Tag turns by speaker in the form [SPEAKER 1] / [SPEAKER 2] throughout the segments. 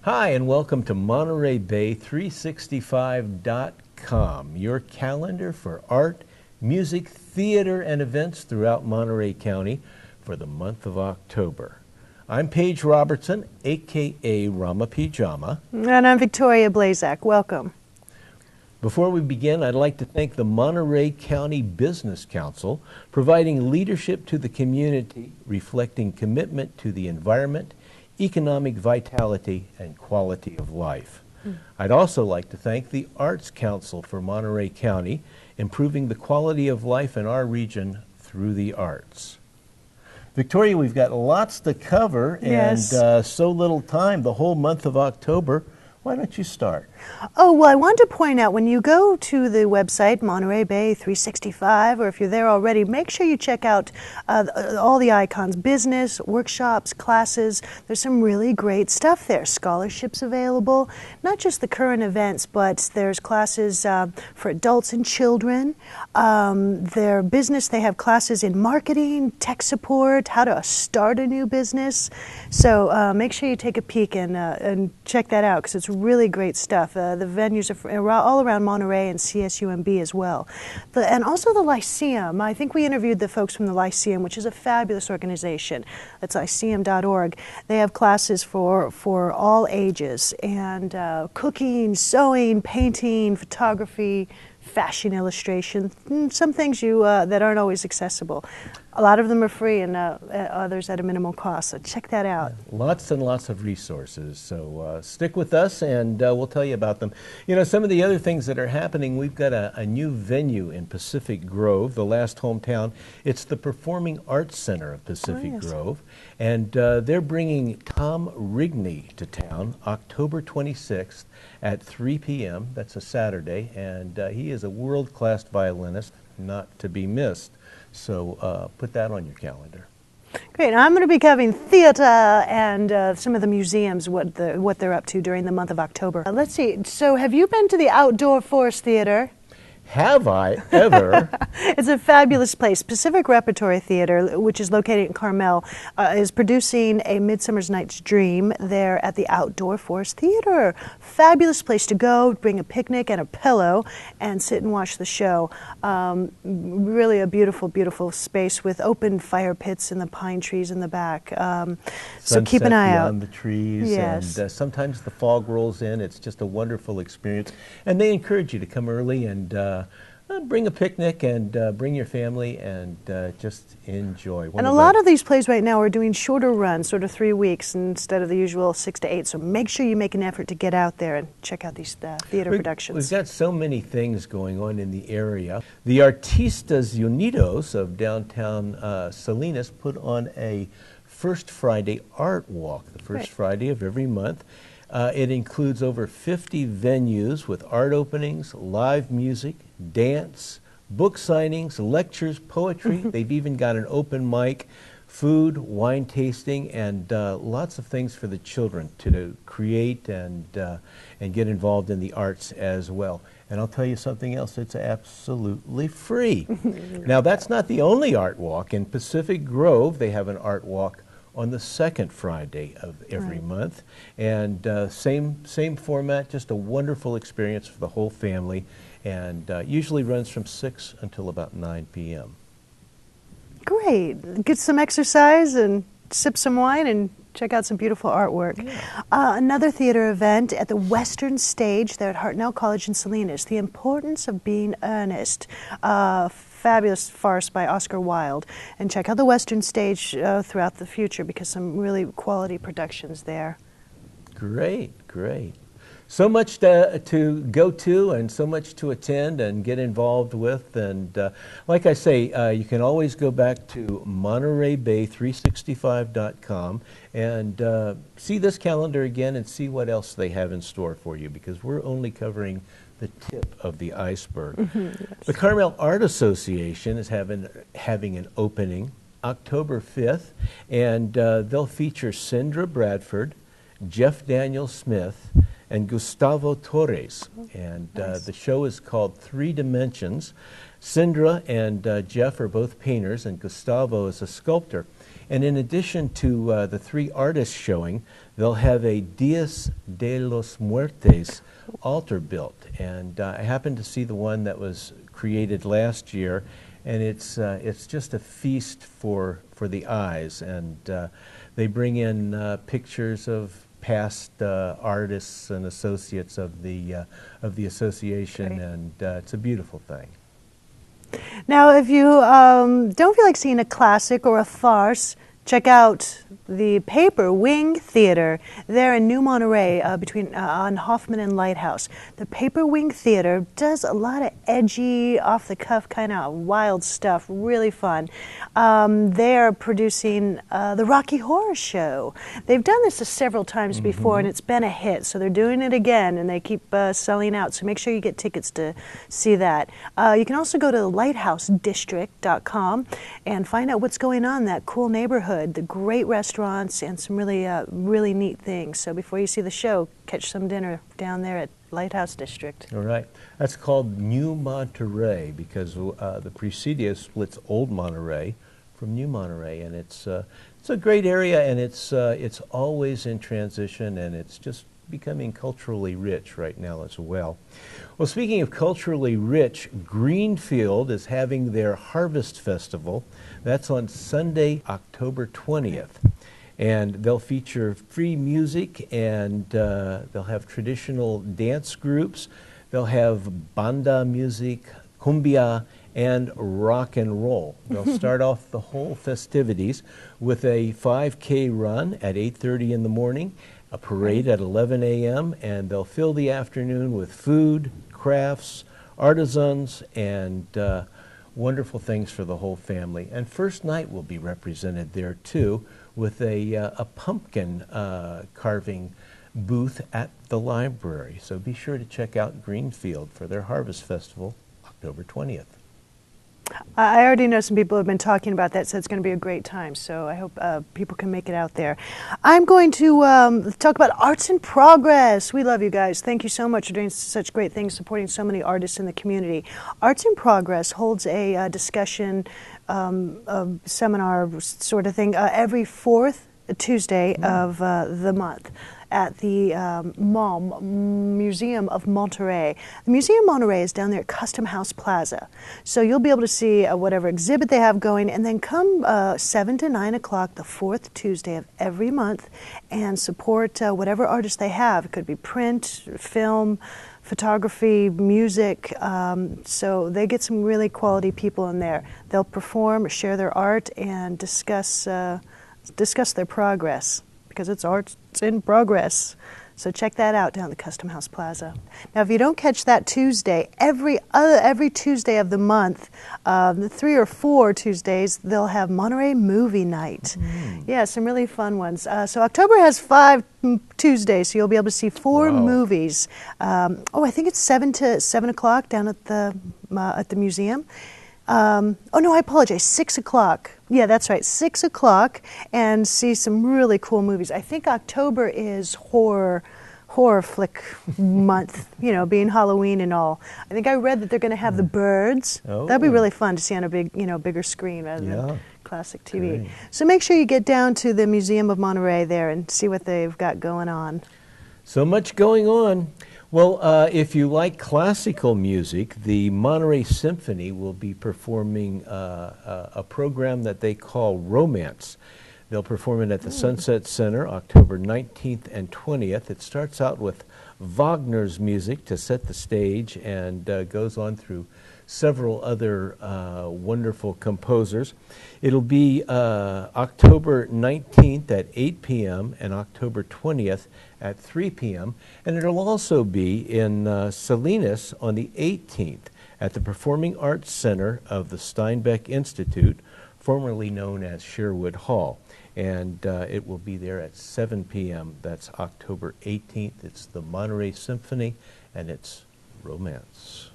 [SPEAKER 1] Hi, and welcome to Monterey Bay 365.com, your calendar for art, music, theater, and events throughout Monterey County for the month of October. I'm Paige Robertson, a.k.a. Rama P Jama.
[SPEAKER 2] And I'm Victoria Blaszek. Welcome.
[SPEAKER 1] Before we begin, I'd like to thank the Monterey County Business Council, providing leadership to the community, reflecting commitment to the environment, economic vitality, and quality of life. I'd also like to thank the Arts Council for Monterey County, improving the quality of life in our region through the arts. Victoria, we've got lots to cover and so little time, the whole month of October. Why don't you start?
[SPEAKER 2] Oh, well, I wanted to point out, when you go to the website, Monterey Bay 365, or if you're there already, make sure you check out all the icons, business, workshops, classes. There's some really great stuff there. Scholarships available, not just the current events, but there's classes for adults and children. Their business, they have classes in marketing, tech support, how to start a new business. So make sure you take a peek and check that out, because it's really great stuff. The venues are all around Monterey and CSUMB as well. And also the Lyceum. I think we interviewed the folks from the Lyceum, which is a fabulous organization. That's lyceum.org. They have classes for all ages, and cooking, sewing, painting, photography, fashion illustration, some things that aren't always accessible. A lot of them are free, and others at a minimal cost, so check that out.
[SPEAKER 1] Lots and lots of resources, so stick with us and we'll tell you about them. You know, some of the other things that are happening, we've got a new venue in Pacific Grove, the last hometown. It's the Performing Arts Center of Pacific Grove, and they're bringing Tom Rigney to town October 26th at 3 p.m. That's a Saturday, and he is a world-class violinist, not to be missed. So put that on your calendar.
[SPEAKER 2] Great. I'm going to be covering theater and some of the museums, what they're up to during the month of October. Let's see. So have you been to the Outdoor Force Theater?
[SPEAKER 1] Have I ever?
[SPEAKER 2] It's a fabulous place. Pacific Repertory Theater, which is located in Carmel, is producing A Midsummer's Night's Dream there at the Outdoor Force Theater. Fabulous place to go, bring a picnic and a pillow, and sit and watch the show. Really a beautiful, beautiful space with open fire pits and the pine trees in the back. So keep an eye out.
[SPEAKER 1] Beyond the trees, and sometimes the fog rolls in. It's just a wonderful experience. And they encourage you to come early and bring a picnic and bring your family and just enjoy.
[SPEAKER 2] And a lot of these plays right now are doing shorter runs, sort of 3 weeks instead of the usual 6 to 8. So make sure you make an effort to get out there and check out these theater productions.
[SPEAKER 1] We've got so many things going on in the area. The Artistas Unidos of downtown Salinas put on a First Friday Art Walk, the first Friday of every month. It includes over 50 venues with art openings, live music, dance, book signings, lectures, poetry. They've even got an open mic, food, wine tasting, and lots of things for the children to create and get involved in the arts as well. And I'll tell you something else, it's absolutely free. Now, that's not the only art walk. In Pacific Grove, they have an art walk on the second Friday of every month, and same format, just a wonderful experience for the whole family, and usually runs from 6 until about 9 p.m.
[SPEAKER 2] Great. Get some exercise and sip some wine and check out some beautiful artwork. Another theater event at the Western Stage there at Hartnell College in Salinas, The Importance of Being Earnest. Fabulous farce by Oscar Wilde. And check out the Western Stage throughout the future, because some really quality productions there. Great,
[SPEAKER 1] great. So much to go to and so much to attend and get involved with. And like I say, you can always go back to MontereyBay365.com and see this calendar again and see what else they have in store for you, because we're only covering the tip of the iceberg. The Carmel Art Association is having an opening October 5th, and they'll feature Sindra Bradford, Jeff Daniel Smith, and Gustavo Torres. And the show is called 3 Dimensions. Sindra and Jeff are both painters, and Gustavo is a sculptor. And in addition to the 3 artists showing, they'll have a Dias de los Muertos altar built. And I happened to see the one that was created last year, and it's just a feast for the eyes. And they bring in pictures of past artists and associates of the association,
[SPEAKER 2] Great.
[SPEAKER 1] and it's a beautiful thing.
[SPEAKER 2] Now, if you don't feel like seeing a classic or a farce, check out the Paper Wing Theater there in New Monterey on Hoffman and Lighthouse. The Paper Wing Theater does a lot of edgy, off-the-cuff kind of wild stuff, really fun. They are producing the Rocky Horror Show. They've done this several times before, and it's been a hit, so they're doing it again, and they keep selling out, so make sure you get tickets to see that. You can also go to lighthousedistrict.com and find out what's going on in that cool neighborhood, the great restaurants, and some really neat things. So before you see the show, catch some dinner down there at Lighthouse District.
[SPEAKER 1] All right. That's called New Monterey because the Presidio splits Old Monterey from New Monterey, and it's a great area, and it's always in transition, and it's just becoming culturally rich right now as well. Well, speaking of culturally rich, Greenfield is having their Harvest Festival. That's on Sunday, October 20th. And they'll feature free music, and they'll have traditional dance groups. They'll have banda music, cumbia, and rock and roll. They'll start off the whole festivities with a 5K run at 8:30 in the morning, a parade at 11 a.m., and they'll fill the afternoon with food, crafts, artisans, and wonderful things for the whole family. And first night will be represented there too, with a pumpkin carving booth at the library. So be sure to check out Greenfield for their Harvest Festival, October 20th.
[SPEAKER 2] I already know some people have been talking about that, so it's going to be a great time. So I hope people can make it out there. I'm going to talk about Arts in Progress. We love you guys. Thank you so much for doing such great things, supporting so many artists in the community. Arts in Progress holds a discussion, seminar sort of thing every 4th Tuesday of the month at the Museum of Monterey. The Museum of Monterey is down there at Custom House Plaza. So you'll be able to see whatever exhibit they have going, and then come 7 to 9 o'clock the 4th Tuesday of every month and support whatever artist they have. It could be print, film, photography, music. So they get some really quality people in there. They'll perform, share their art, and discuss their progress, because it's arts in progress. So check that out down at the Custom House Plaza. Now, if you don't catch that Tuesday, every Tuesday of the month, the 3 or 4 Tuesdays, they'll have Monterey Movie Night. Yeah, some really fun ones. So October has 5 Tuesdays, so you'll be able to see 4 movies. I think it's 7 o'clock down at the museum. Oh no, I apologize, 6 o'clock. Yeah, that's right, 6 o'clock, and see some really cool movies. I think October is horror flick month, being Halloween and all. I think I read that they're going to have The Birds.
[SPEAKER 1] Oh.
[SPEAKER 2] That'd be really fun to see on a bigger screen rather than classic TV.
[SPEAKER 1] Great.
[SPEAKER 2] So make sure you get down to the Museum of Monterey there and see what they've got going on.
[SPEAKER 1] So much going on. Well, if you like classical music, the Monterey Symphony will be performing a program that they call Romance. They'll perform it at the Sunset Center October 19th and 20th. It starts out with Wagner's music to set the stage and goes on through several other wonderful composers. It'll be October 19th at 8 p.m. and October 20th at 3 p.m. And it'll also be in Salinas on the 18th at the Performing Arts Center of the Steinbeck Institute, formerly known as Sherwood Hall. And it will be there at 7 p.m. That's October 18th. It's the Monterey Symphony, and it's Romance.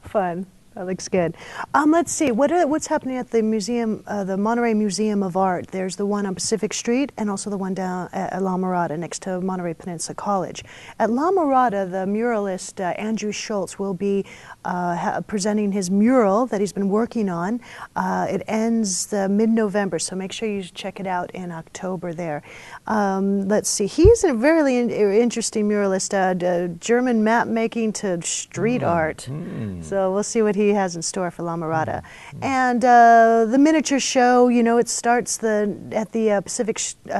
[SPEAKER 2] Fun. That looks good. Let's see, what's happening at the museum, the Monterey Museum of Art? There's the one on Pacific Street and also the one down at La Mirada next to Monterey Peninsula College. At La Mirada, the muralist Andrew Schultz will be presenting his mural that he's been working on. It ends mid-November, so make sure you check it out in October there. Let's see, he's a very interesting muralist, German map making to street art. So we'll see what he has in store for La Mirada. And the miniature show, you know, it starts at the Pacific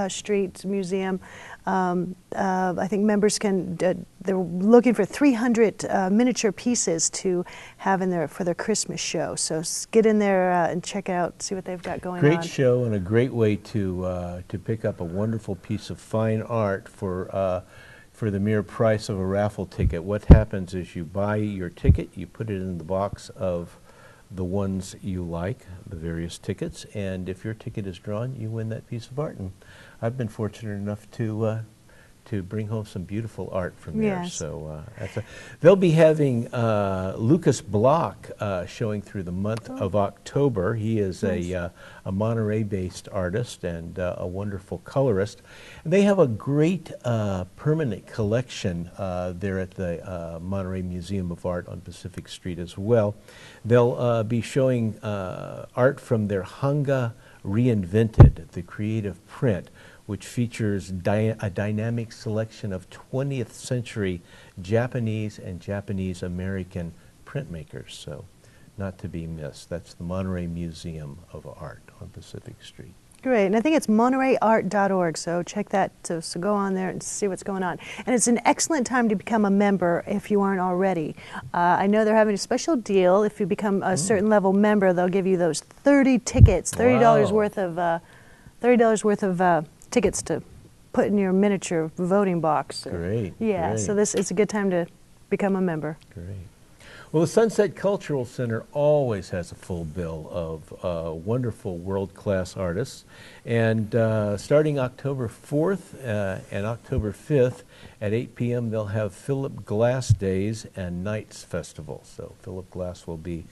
[SPEAKER 2] Street Museum. I think members can, they're looking for 300 miniature pieces to have in there for their Christmas show. So get in there and check it out, see what they've got going on.
[SPEAKER 1] Great show and a great way to pick up a wonderful piece of fine art for the mere price of a raffle ticket. What happens is you buy your ticket, you put it in the box of the ones you like, the various tickets, and if your ticket is drawn, you win that piece of art. And I've been fortunate enough to bring home some beautiful art from there.
[SPEAKER 2] Yes.
[SPEAKER 1] So they'll be having Lucas Block showing through the month of October. He is a Monterey-based artist and a wonderful colorist. And they have a great permanent collection there at the Monterey Museum of Art on Pacific Street as well. They'll be showing art from their Hanga Reinvented, the creative print, which features a dynamic selection of 20th century Japanese and Japanese-American printmakers. So not to be missed. That's the Monterey Museum of Art on Pacific Street.
[SPEAKER 2] Great, and I think it's montereyart.org, so check that, so go on there and see what's going on. And it's an excellent time to become a member if you aren't already. I know they're having a special deal. If you become a certain level member, they'll give you those 30 tickets, $30 worth of tickets to put in your miniature voting box.
[SPEAKER 1] Great.
[SPEAKER 2] Yeah,
[SPEAKER 1] great.
[SPEAKER 2] so it's a good time to become a member.
[SPEAKER 1] Great. Well, the Sunset Cultural Center always has a full bill of wonderful world-class artists. And starting October 4th and October 5th at 8 p.m., they'll have Philip Glass Days and Nights Festival. So Philip Glass will be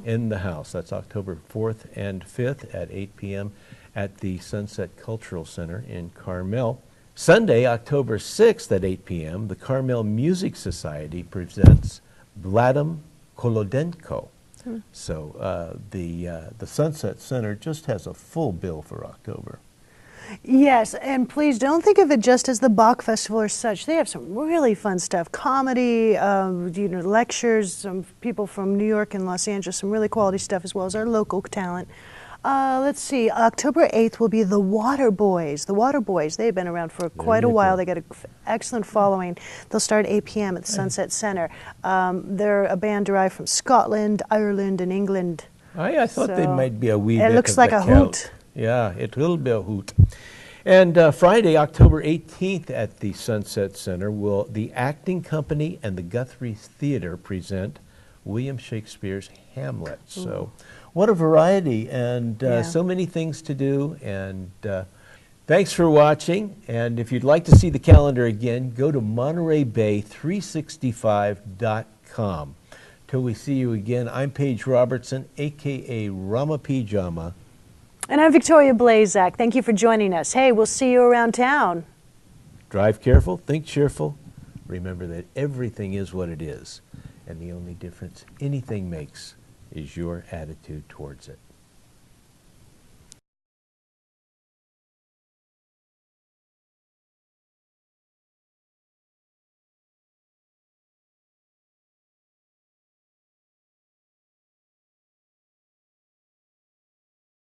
[SPEAKER 1] in the house. That's October 4th and 5th at 8 p.m. at the Sunset Cultural Center in Carmel. Sunday, October 6th at 8 p.m., the Carmel Music Society presents Vladimir Kolodenko. So the Sunset Center just has a full bill for October.
[SPEAKER 2] Yes, and please don't think of it just as the Bach Festival or such. They have some really fun stuff, comedy, lectures, some people from New York and Los Angeles, some really quality stuff, as well as our local talent. Let's see, October 8th will be the Waterboys. The Waterboys, they've been around for quite a while. They got an excellent following. They'll start at 8 p.m. at the Sunset Center. They're a band derived from Scotland, Ireland, and England.
[SPEAKER 1] I thought they might be a wee bit
[SPEAKER 2] It looks
[SPEAKER 1] of
[SPEAKER 2] like
[SPEAKER 1] the
[SPEAKER 2] a
[SPEAKER 1] Celt.
[SPEAKER 2] hoot.
[SPEAKER 1] Yeah, it will be a hoot. And Friday, October 18th at the Sunset Center, will the Acting Company and the Guthrie Theater present William Shakespeare's Hamlet. So what a variety, and so many things to do. And thanks for watching. And if you'd like to see the calendar again, go to MontereyBay365.com. Till we see you again, I'm Paige Robertson, a.k.a. Rama P Jama.
[SPEAKER 2] And I'm Victoria Blaszek. Thank you for joining us. Hey, we'll see you around town.
[SPEAKER 1] Drive careful, think cheerful. Remember that everything is what it is, and the only difference anything makes is your attitude towards it.